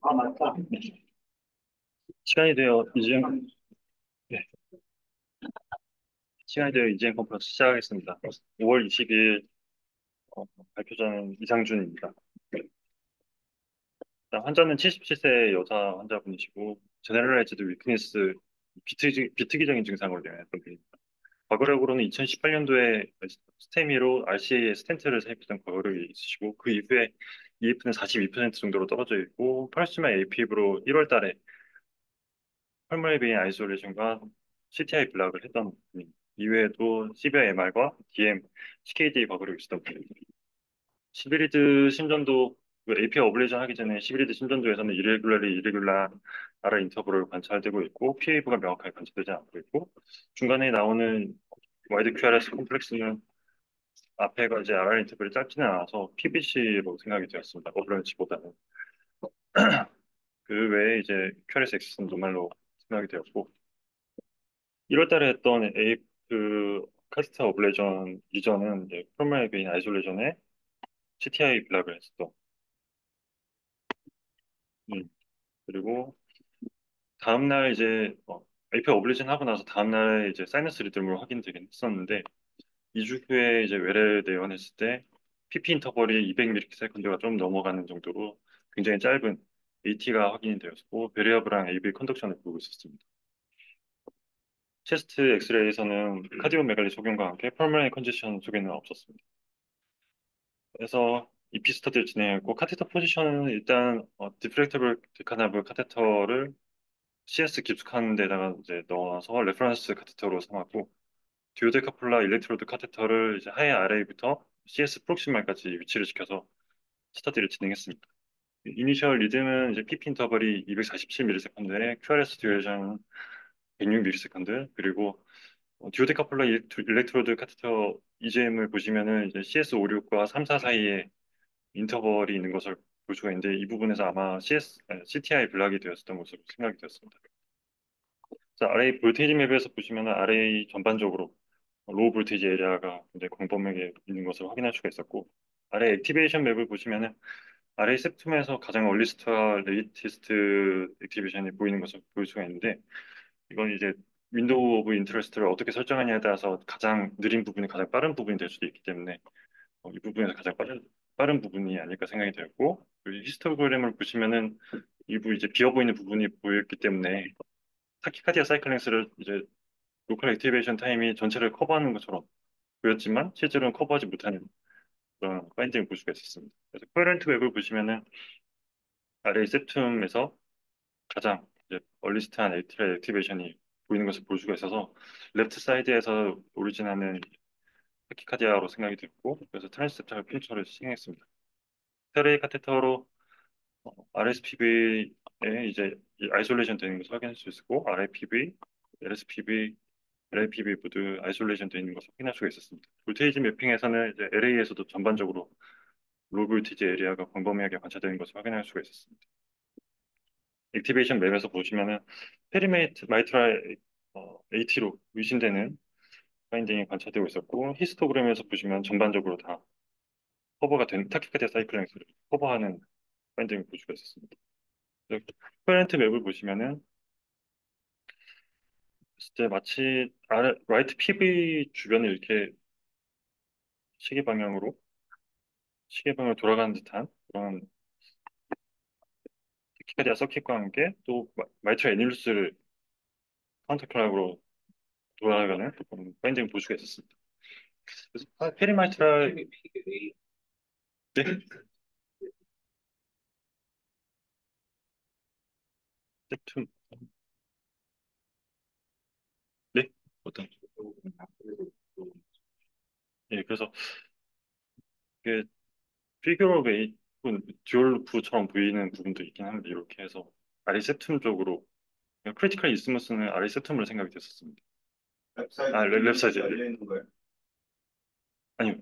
아, 맞다. 시간이 되어 이제 네, 시간이 되어 이제 컨퍼런스 시작하겠습니다. 5월 20일 발표자는 이상준입니다. 일단 환자는 77세 여자 환자분이시고 제너럴라이즈드 위크니스 비특이적인 증상으로 되었던 분입니다. 과거력으로는 2018년도에 스테미로 RCA에 스텐트를 삽입했던 과거력이 있으시고 그 이후에 EF는 42% 정도로 떨어져 있고 파르시마 AP입으로 1월 달에 펄머리 베인 아이솔레이션과 CTI 블락을 했던 분입니다. 이외에도 CBI MR과 DM, CKD 과거력이 있었던 분입니다. 시비리드 심전도 API 어블레이션 하기 전에 시비리드 심전도에서는 이레귤라 아라 인터벌을 관찰되고 있고 PAV가 명확하게 관찰되지 않고 있고 중간에 나오는 와이드 QRS 콤플렉스는 앞에가 이제 RR 인터벌이 짧지는 않아서 PBC로 생각이 되었습니다. 어블런치보다는 그 외에 이제 QRS 엑스는 노말로 생각이 되었고 1월 달에 했던 카스타 어블레이션 이전은 이제 프로멜 베인 아이솔레이션에 CTI 블락을 했었던 그리고 다음날 이제 API 어블리션 하고 나서 다음날에 이제 사이너스 리듬으로 확인되긴 했었는데 2주 후에 이제 외래 내원했을 때 PP 인터벌이 200ms가 좀 넘어가는 정도로 굉장히 짧은 AT가 확인이 되었고 베리어블랑 AV 컨덕션을 보고 있었습니다. 체스트 엑스레이에서는 카디오메갈리 소견과 함께 펄머너리 컨디션 소견은 없었습니다. 그래서 EP 스터디를 진행했고 카테터 포지션은 일단 디프렉터블 데카나블 카테터를 CS 깊숙한 데다가 이제 넣어서 레퍼런스 카테터로 삼았고 듀오데카폴라 일렉트로드 카테터를 이제 하에 아래부터 CS 프록시말까지 위치를 시켜서 스터디를 진행했습니다. 이니셜 리듬은 이제 PP 인터벌이 247ms에 QRS 듀레이션 106ms 그리고 듀오데카폴라 일렉트로드 카테터 EGM을 보시면은 이제 CS56과 34 사이에 인터벌이 있는 것을 볼 수가 있는데 이 부분에서 아마 CTI 블락이 되었었던 것으로 생각이 되었습니다. 자, RA 볼테이지 맵에서 보시면 RA 전반적으로 로우 볼테이지 에리아가 굉장히 광범위하게 있는 것을 확인할 수가 있었고 RA 액티베이션 맵을 보시면은 RA 셉툼에서 가장 얼리스트와 레이티스트 액티베이션이 보이는 것을 볼 수가 있는데 이건 이제 윈도우 오브 인터레스트를 어떻게 설정하냐에 따라서 가장 느린 부분이 가장 빠른 부분이 될 수도 있기 때문에 이 부분에서 가장 빠른 부분이 아닐까 생각이 되었고 그리고 히스토그램을 보시면은 일부 이제 비어 보이는 부분이 보였기 때문에 타키카디아 사이클랭스를 이제 로컬 액티베이션 타임이 전체를 커버하는 것처럼 보였지만 실제로는 커버하지 못하는 그런 파인딩을 볼 수가 있었습니다. 그래서 코헤런트 웹을 보시면은 아래 세툼에서 가장 이제 얼리스트한 액티베이션이 보이는 것을 볼 수가 있어서 레프트 사이드에서 오리진하는 타키카디아로 생각이 됐고 그래서 트랜스셉탈 필터를 시행했습니다. 테레이 카테터로 RSPB에 이제 아이솔레이션 되는 것을 확인할 수 있었고 RIPV, LSPB LAPB 모두 아이솔레이션 되어 있는 것을 확인할 수가 있었습니다. 볼테이지 매핑에서는 이제 LA에서도 전반적으로 로 볼테이지 에리아가 광범위하게 관찰되는 것을 확인할 수가 있었습니다. 액티베이션 맵에서 보시면은 페리메이트 마이트랄 AT로 의심되는 파인딩이 관찰되고 있었고 히스토그램에서 보시면 전반적으로 다 커버가 된 타키카디아 사이클랭스를 커버하는 파인딩을 볼 수가 있었습니다. 코헤렌트 맵을 보시면은 진짜 마치 라이트 PV 주변을 이렇게 시계 방향으로 시계방을 돌아가는 듯한 그런 키카디아 서킷과 함께 또 마이트라 애니루스를 카운터클락으로 돌아가는 그런 파인딩을 볼 수가 있었습니다. 그래서 페리마이트라 네, 세툼 네 어떤 예 그래서 이게 피규어 베이 듀얼 부처럼 보이는 부분도 있긴 한데 이렇게 해서 아리세툼 쪽으로 크리티컬 이스무스는 아리세툼으로 생각이 됐었습니다. 랩사이즈 아니요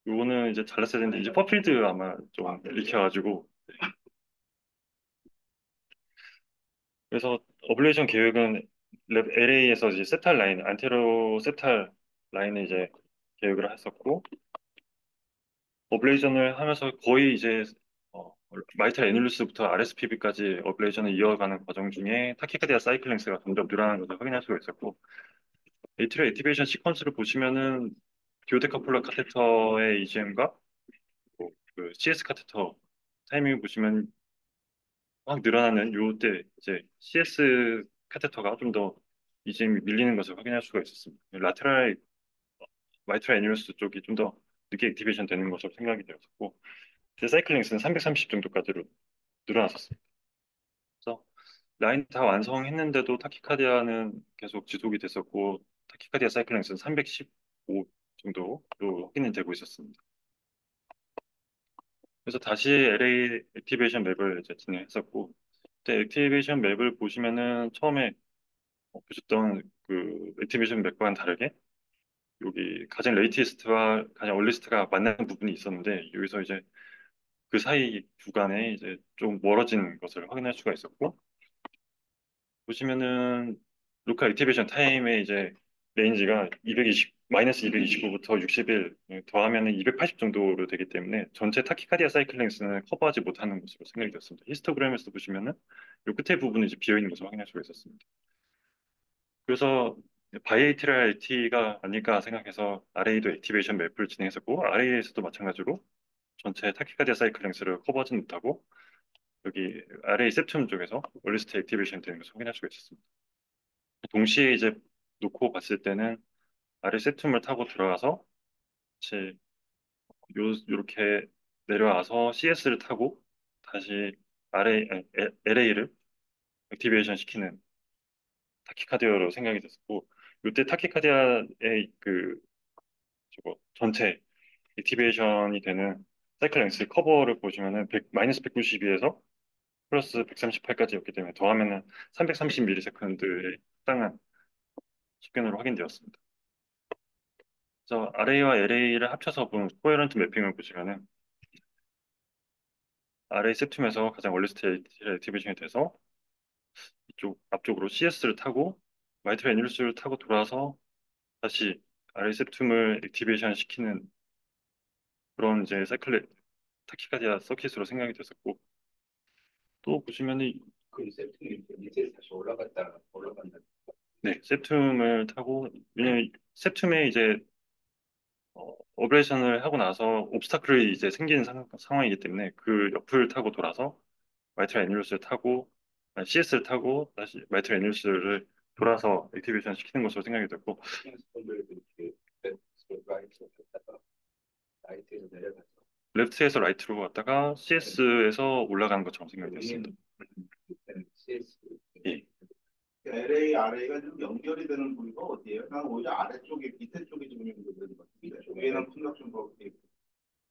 요거는 이제 잘랐어야 되는데 이제 퍼필드 아마 좀 읽혀가지고 그래서 어블레이션 계획은 LA에서 이제 세탈 라인, 안테로 세탈 라인을 이제 계획을 했었고 어블레이션을 하면서 거의 이제 마이트랄 애뉴리스부터 RSPB까지 어블레이션을 이어가는 과정 중에 타키카디아 사이클 랭스가 점점 늘어나는 것을 확인할 수가 있었고, 에이트리얼 액티베이션 시퀀스를 보시면은 디오데카폴라 카테터의 EGM과 그 CS 카테터 타이밍을 보시면 확 늘어나는 요때 이제 CS 카테터가 좀 더 EGM이 밀리는 것을 확인할 수가 있었습니다. 라테랄 마이트랄 애뉴리스 쪽이 좀 더 늦게 액티베이션 되는 것으로 생각이 되었고, 이제 사이클 랭스는 330 정도까지로 늘어났었습니다. 그래서 라인 다 완성했는데도 타키카디아는 계속 지속이 됐었고 타키카디아 사이클랭스는 315 정도로 확인이 되고 있었습니다. 그래서 다시 LA 액티베이션 맵을 이제 진행했었고 그때 액티베이션 맵을 보시면은 처음에 보셨던 그 액티베이션 맵과는 다르게 여기 가장 레이티스트와 가장 얼리스트가 만나는 부분이 있었는데 여기서 이제 그 사이 구간에 이제 좀 멀어진 것을 확인할 수가 있었고 보시면은 로컬 액티베이션 타임의 이제 레인지가 220 마이너스 229부터 61 더하면은 280 정도로 되기 때문에 전체 타키카디아 사이클 랭스는 커버하지 못하는 것으로 생각이 됐습니다. 히스토그램에서 보시면은 요 끝에 부분이 이제 비어 있는 것을 확인할 수가 있었습니다. 그래서 바이에이트랄 T가 아닐까 생각해서 RA도 액티베이션 맵을 진행했었고 RA에서도 마찬가지로 전체 타키카디아 사이클 랭스를 커버하지 못하고 여기 RA septum 쪽에서 얼리스트 액티베이션 되는 것을 확인할 수가 있었습니다. 동시에 이제 놓고 봤을 때는 아래 세툼을 타고 들어가서 같이 요렇게 내려와서 CS를 타고 다시 LA를 액티베이션 시키는 타키카디아로 생각이 됐었고 이때 타키카디아의 그 저거 전체 액티베이션이 되는 사이클 랭스 커버를 보시면은 100, 마이너스 192에서 플러스 138까지였기 때문에 더하면은 330ms의 적당한 속견으로 확인되었습니다. 그래서 RA와 LA를 합쳐서 본 코헤런트 매핑을 보시면은 RA 세툼에서 가장 얼리스트 액티베이션이 돼서 이쪽 앞쪽으로 CS를 타고 마이트라 애니루스를 타고 돌아서 다시 RA 세툼을 액티베이션 시키는 그런 이제 사이클 타키카디아 서킷으로 생각이 됐었고 또 보시면은 그 세팅이 밑에 다시 올라간다. 네 세툼을 타고 왜냐면 세툼에 이제 오퍼레이션을 하고 나서 옵스타클이 이제 생기는 상황이기 때문에 그 옆을 타고 돌아서 마이트라 애니루스를 타고 CS를 타고 다시 마이트라 애니루스를 돌아서 액티베이션 시키는 것으로 생각이 됐고 스톤들도 이렇게 라이트로 갔다가 라이트에서 내려가서 레프트에서 라이트로 갔다가 CS에서 올라가는 것처럼 생각이 됐습니다. 밑에는 CS 예. LA, RA가 좀 연결이 되는 부위가 어디예요? 난 오히려 아래쪽에 밑에 쪽이 좀 연결되는 것 같은데 위에는 컨덕션 버그 있고.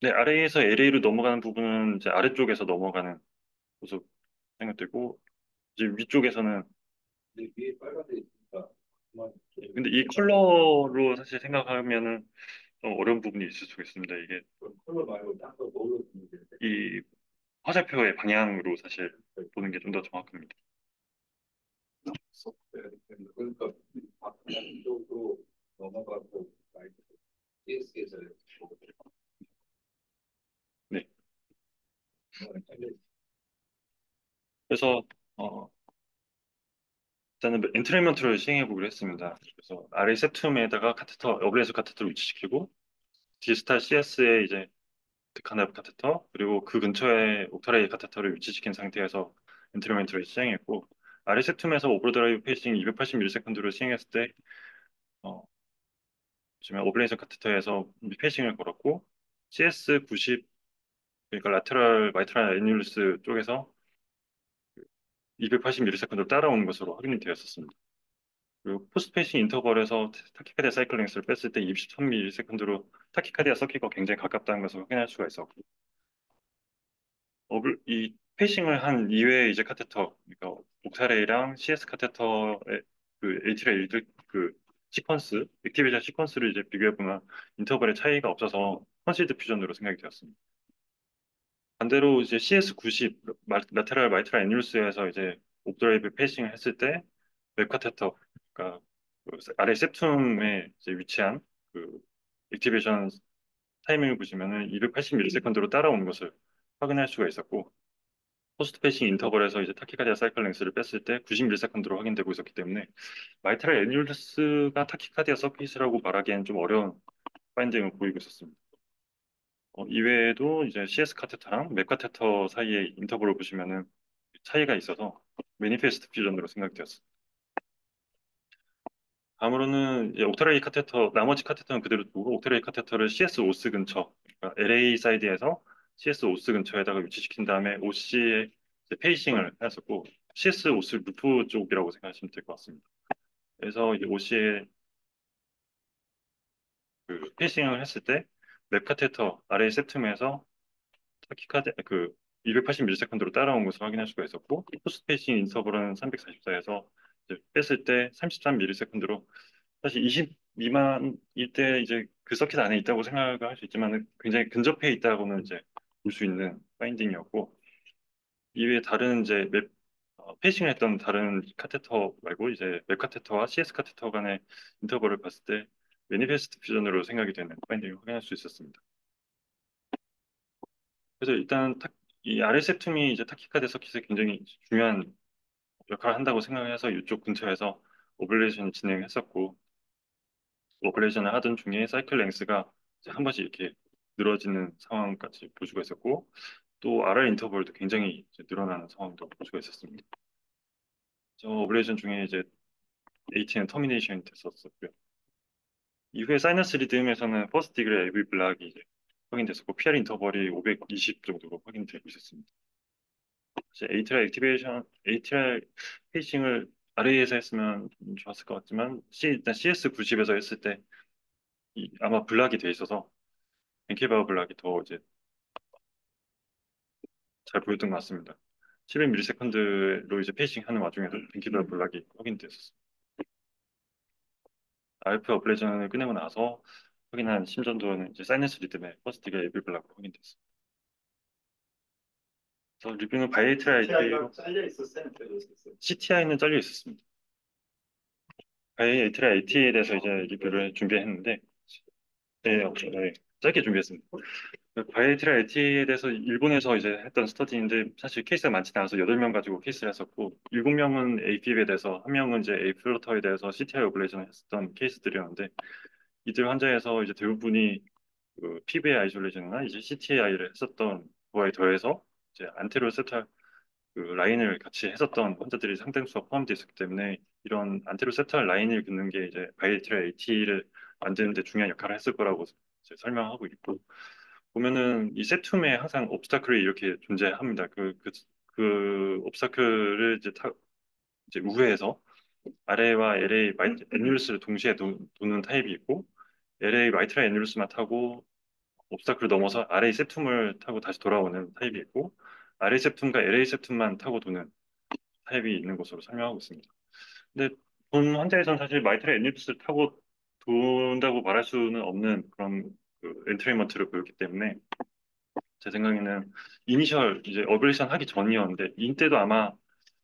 네, 아래에서 LA로 넘어가는 부분은 이제 아래쪽에서 넘어가는 모습 생각되고 이제 위쪽에서는 근데 위에 빨간데 있으니까 그만 근데 이 컬러로 사실 생각하면은 좀 어려운 부분이 있을 수가 있습니다. 이게 컬러 말고 딴거 뭘로 보면 되는데 이 화살표의 방향으로 사실 보는 게 좀 더 정확합니다. 그러니까 바깥 쪽으로 넘어가고 라이트 CS에서 네. 그래서 일단은 엔트레인먼트를 시행해 보기로 했습니다. 그래서 아래 세툼에다가 카테터, 어브레이스 카테터를 위치시키고 디스탈 CS에 이제 드카나브 카테터 그리고 그 근처에 옥타레이 카테터를 위치시킨 상태에서 엔트레인먼트를 시행했고 아래 세툼에서 오버드라이브 페이싱 280ms로 시행했을 때 지금 오브레이스 카테터에서 페이싱을 걸었고 CS 90 그러니까 라테랄 마이트랄 애니울스 쪽에서 280ms로 따라오는 것으로 확인이 되었었습니다. 그리고 포스트페이싱 인터벌에서 타키카디아 사이클링스를 뺐을 때 23ms로 타키카디아 서킷과 굉장히 가깝다는 것을 확인할 수가 있었고 이 페이싱을 한 이외의 이제 카테터 그러니까 옥타레이랑 CS 카테터의 그 HL의 그 시퀀스 액티베이션 시퀀스를 이제 비교해보면 인터벌의 차이가 없어서 컨실드 퓨전으로 생각이 되었습니다. 반대로 이제 CS90 라테랄 마이트랄 애니루스에서 이제 옵드라이브 페이싱을 했을 때 웹카테터 그러니까 그 아래 세툼에 이제 위치한 그 액티베이션 타이밍을 보시면은 280ms로 따라오는 것을 확인할 수가 있었고 포스트 패싱 인터벌에서 이제 타키카디아 사이클 랭스를 뺐을 때 91세컨드로 확인되고 있었기 때문에 마이트랄 애뉴얼스가 타키카디아 서킷이라고 말하기엔 좀 어려운 파인딩을 보이고 있었습니다. 이외에도 이제 CS 카테터랑 맥 카테터 사이의 인터벌을 보시면은 차이가 있어서 매니페스트 퓨전으로 생각되었습니다. 다음으로는 이제 옥타레이 카테터, 나머지 카테터는 그대로 두고 옥타레이 카테터를 CS 오스 근처, 그러니까 LA 사이드에서 CS 오스 근처에다가 위치시킨 다음에 OC에 페이싱을 했었고 CS 오스 루프 쪽이라고 생각하시면 될 것 같습니다. 그래서 이제 OC에 그 페이싱을 했을 때 맥 카테터 아래 septum에서 타키카드 그 280ms로 따라온 것을 확인할 수가 있었고 포스트 페이싱 인터벌은 344에서 뺐을 때 33ms로 사실 20 미만일 때 이제 그 서킷 안에 있다고 생각을 할 수 있지만 굉장히 근접해 있다고는 이제 볼 수 있는 파인딩이었고 이외에 다른 이제 페이싱을 했던 다른 카테터 말고 이제 맵 카테터와 CS 카테터 간의 인터벌을 봤을 때 매니페스트 퓨전으로 생각이 되는 파인딩을 확인할 수 있었습니다. 그래서 일단 이 RSF툼이 이제 타키카드 서킷에 굉장히 중요한 역할을 한다고 생각해서 이쪽 근처에서 오블레이션 진행했었고 오퍼레이션을 하던 중에 사이클 랭스가 이제 한 번씩 이렇게 늘어지는 상황까지 볼 수가 있었고 또 RR 인터벌도 굉장히 이제 늘어나는 상황도 볼 수가 있었습니다. 저 오퍼레이션 중에 이제 AT는 터미네이션이 됐었고요. 이후에 사이너스 리듬에서는 퍼스트 디그리 AV 블락이 이제 확인됐었고 PR 인터벌이 520 정도로 확인되고 있었습니다. 이제 ATR 액티베이션, ATR 페이싱을 RA에서 했으면 좋았을 것 같지만 일단 CS 90에서 했을 때 아마 블락이 돼 있어서 벤케바우 블락이 더 이제 잘 보였던 것 같습니다. 700ms로 이제 페이싱 하는 와중에도 벤케바우 블락이 확인됐었습니다. RF 어플레이션을 끝내고 나서 확인한 심전도는 이제 사이너스 리듬의 퍼스트가 에비 블락으로 확인됐습니다. 그래서 리뷰는 바이에이트라 TI가 IT로 잘려 있었어요. 잘려 있었어요. CTI는 잘려 있었습니다. 바이에이트라 IT에 대해서 이제 리뷰를 준비했는데 네, 네, 짧게 준비했습니다. 바이에이트라 IT에 대해서 일본에서 이제 했던 스터디인데 사실 케이스가 많지 않아서 8명 가지고 케이스를 했었고 7명은 AFib에 대해서 1명은 이제 A플러터에 대해서 CTI 오블레이션을 했었던 케이스들이었는데 이들 환자에서 이제 대부분이 그 피부의 아이솔레이션이나 이제 CTI를 했었던 거에 더해서 이제 안테리오 세탈 그 라인을 같이 했었던 환자들이 상당수가 포함되어 있었기 때문에 이런 안테리오 세탈 라인을 긋는 게 이제 바이에이트라 AT를 만드는 데 중요한 역할을 했을 거라고 이제 설명하고 있고 보면은 이 세툼에 항상 옵스타클이 이렇게 존재합니다. 그 옵스타클을 이제 우회해서 RA와 LA 애뉴루스를 동시에 도는 타입이 있고 LA 마이트라 애뉴루스만 타고 옵스타클을 넘어서 RA 세툼을 타고 다시 돌아오는 타입이 있고 RA 세툼과 LA 세툼만 타고 도는 타입이 있는 것으로 설명하고 있습니다. 근데 본 환자에서는 사실 마이트라 애뉴루스를 타고 돈다고 말할 수는 없는 그런 그 엔트리먼트를 보였기 때문에 제 생각에는 이니셜 이제 어블레이션 하기 전이었는데 이때도 아마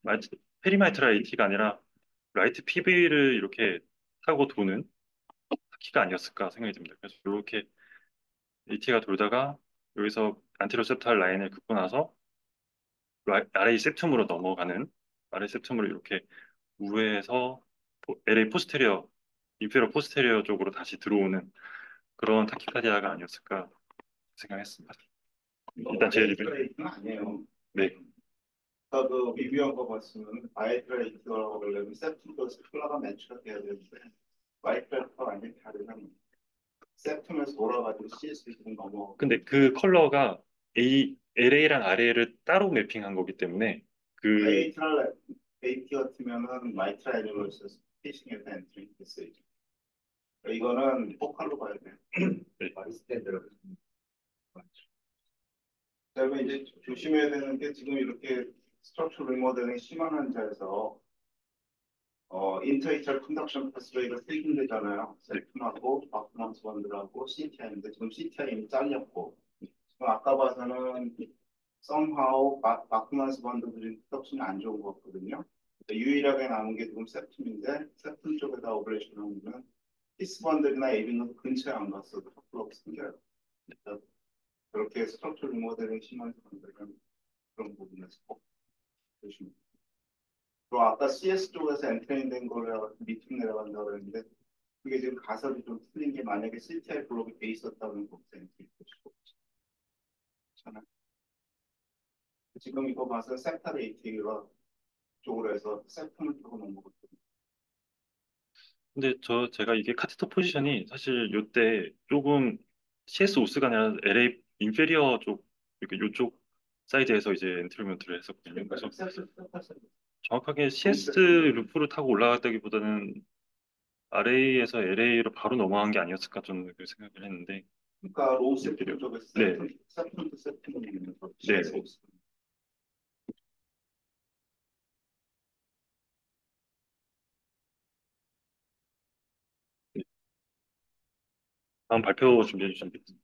마이트, 페리마이트라 AT가 아니라 라이트 PV를 이렇게 타고 도는 키가 아니었을까 생각이 듭니다. 그래서 이렇게 AT가 돌다가 여기서 안테로셉탈 라인을 긋고 나서 RA septum으로 넘어가는 RA septum으로 이렇게 우회해서 LA 포스테리어, 인페리어 포스테리어 쪽으로 다시 들어오는 그런 타키카디아가 아니었을까 생각했습니다. 일단 제 리뷰 바이에이트는 아니에요. 네. 아까 그 리뷰한 거 봤으면 바이에이트라고 하려면 세프도 컬러가 매치가 돼야 되는데 바이에이트라가 완전히 다르면 세프에서 돌아가지고 CS로 넘어. 근데 그 컬러가 LA랑 RA를 따로 매핑한 거기 때문에 그 바이에이트라 AT 같으면은 마이트라 애니멀스 피싱에서 엔트리 됐어요. 이거는 포칼로 봐야 돼. 바이스탠더로. 그다음에 이제 조심해야 되는 게 지금 이렇게 스트럭처 리모델링 심한 환자에서 인터이철 컨덕션 패스웨이가 세 군데잖아요. 셀프하고 바크먼스 원들하고 CTI인데 지금 CTI는 잘렸고 지금 아까 봐서는 somehow 바크먼스 원들이 컨덕션이 안 좋은 것 같거든요. 유일하게 남은 게 지금 세툼인데 세툼 쪽에다 오퍼레이션 하면 히스번들이나 에비노도 근처에 안 갔어도 턱블럭 생겨요. 그렇게 스트럭처 리모델링 심한 사람들은 그런 부분에서 꼭 조심. 그리고 아까 CS 쪽에서 엔트레인 된 거를 미팅 내려간다고 그랬는데 그게 지금 가설이 좀 틀린 게 만약에 CTI 블록이 돼 있었다면 거기서 엔트레인 될 수가 없잖아요. 지금 이거 봐서 섹터 레이팅과 쪽으로 해서 섹터를 조금 넘어갔거든요. 근데 제가 이게 카테터 포지션이 사실 요때 조금 CS 오스가 아니라 LA 인페리어 쪽, 이렇게 요쪽 사이드에서 이제 엔트리먼트를 했었거든요. 그래서 정확하게 CS 루프를 타고 올라갔다기보다는 RA에서 LA로 바로 넘어간 게 아니었을까 저는 그 생각을 했는데. 그러니까 로우 인페리어. 섹터 쪽에서 네, 세프먼트 있는 거 네. CS 없어. 다음 발표 준비해 주시면 되겠습니다.